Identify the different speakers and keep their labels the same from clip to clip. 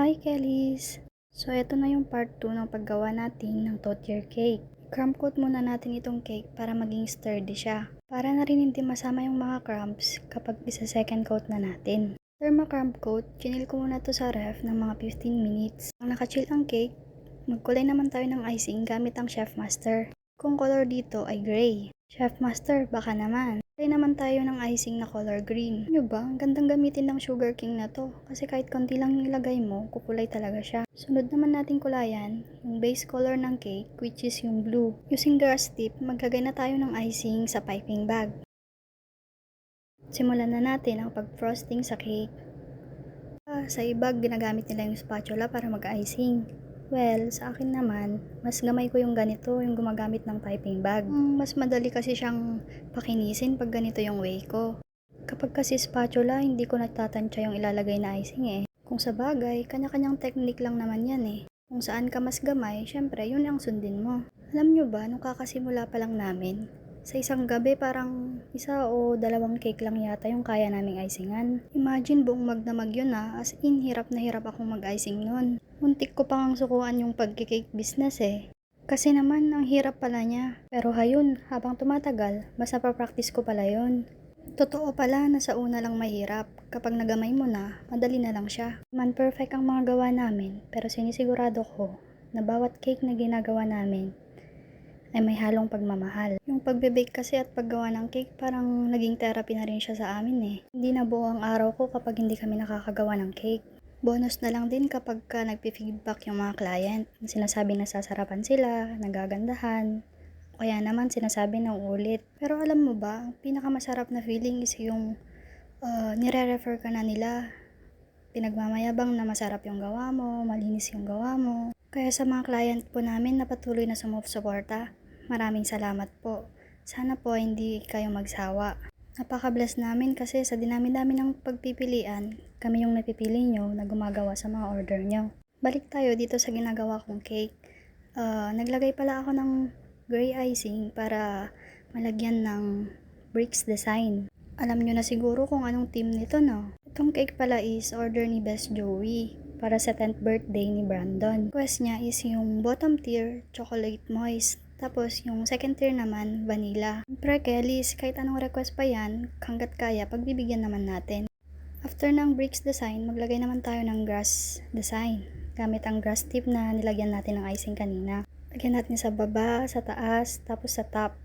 Speaker 1: Hi Kellys! So eto na yung part 2 ng paggawa natin ng totier cake. Crumb coat muna natin itong cake para maging sturdy siya. Para na rin hindi masama yung mga crumbs kapag isa second coat na natin. After ma-crumb coat, chinil ko muna to sa ref ng mga 15 minutes. Ang nakachill ang cake, magkulay naman tayo ng icing gamit ang Chef Master. Kung color dito ay gray. Chef Master, baka naman. Kulay naman tayo ng icing na color green. Ano ba? Ang gandang gamitin ng sugar king na to. Kasi kahit konti lang nilagay mo, kukulay talaga siya. Sunod naman natin kulayan yung base color ng cake, which is yung blue. Using grass tip, maglagay na tayo ng icing sa piping bag. Simulan na natin ang pag-frosting sa cake. Sa iba, ginagamit nila yung spatula para mag-icing. Well, sa akin naman, mas gamay ko yung ganito, yung gumagamit ng piping bag. Mas madali kasi siyang pakinisin pag ganito yung way ko. Kapag kasi spatula, hindi ko natatansya yung ilalagay na icing eh. Kung sa bagay, kanya-kanyang technique lang naman yan eh. Kung saan ka mas gamay, syempre yun ang sundin mo. Alam nyo ba, nung kakasimula pa lang namin, sa isang gabi parang isa o dalawang cake lang yata yung kaya naming icingan. Imagine buong magdamag yun as in hirap na hirap akong mag-icing nun. Muntik ko pang sukuan yung pagkikake business eh. Kasi naman ang hirap pala niya. Pero hayun, habang tumatagal, mas napapractice ko pala yun. Totoo pala na sa una lang mahirap. Kapag nagamay mo na, madali na lang siya. Man perfect ang mga gawa namin, pero sinisigurado ko na bawat cake na ginagawa namin ay may halong pagmamahal. Yung pagbe-bake kasi at paggawa ng cake parang naging therapy na rin siya sa amin eh. Hindi na buo ang araw ko kapag hindi kami nakakagawa ng cake. Bonus na lang din kapag nagpi-feedback yung mga client. Sinasabi na sasarapan sila, nagagandahan, o kaya naman sinasabi ng ulit. Pero alam mo ba, ang pinakamasarap na feeling is yung nire-refer ka na nila. Pinagmamayabang na masarap yung gawa mo, malinis yung gawa mo. Kaya sa mga client po namin na patuloy na sumusuporta, maraming salamat po. Sana po hindi kayo magsawa. Napaka-bless namin kasi sa dinami-dami ng pagpipilian, kami yung napipili nyo na gumagawa sa mga order nyo. Balik tayo dito sa ginagawa kong cake. Naglagay pala ako ng gray icing para malagyan ng bricks design. Alam nyo na siguro kung anong team nito, no? Itong cake pala is order ni Best Joey para sa 10th birthday ni Brandon. Request niya is yung bottom tier, chocolate moist. Tapos yung second tier naman, vanilla. Siyempre, Kellys, kahit anong request pa yan, hanggat kaya, pagbibigyan naman natin. After ng bricks design, maglagay naman tayo ng grass design. Gamit ang grass tip na nilagyan natin ng icing kanina. Lagyan natin sa baba, sa taas, tapos sa top.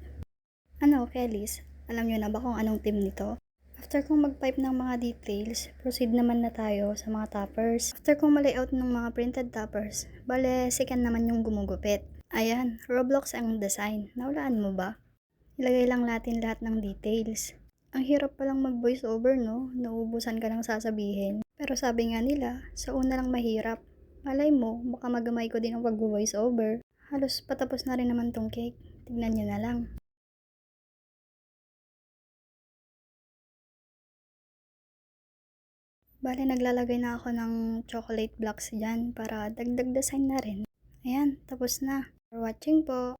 Speaker 1: Ano, Kellys? Alam nyo na ba kung anong team nito? After kong mag-type ng mga details, proceed naman na tayo sa mga toppers. After kong ma-layout ng mga printed toppers, bale, second naman yung gumugupit. Ayan, Roblox ang design. Naulaan mo ba? Ilagay lang natin lahat ng details. Ang hirap palang mag-voice over, no? Nauubusan ka ng sasabihin. Pero sabi nga nila, sa una lang mahirap. Malay mo, baka magamay ko din ang pag-voice over. Halos patapos na rin naman tong cake. Tignan nyo na lang. Bale, naglalagay na ako ng chocolate blocks dyan para dagdag design na rin. Ayan, tapos na. For watching po.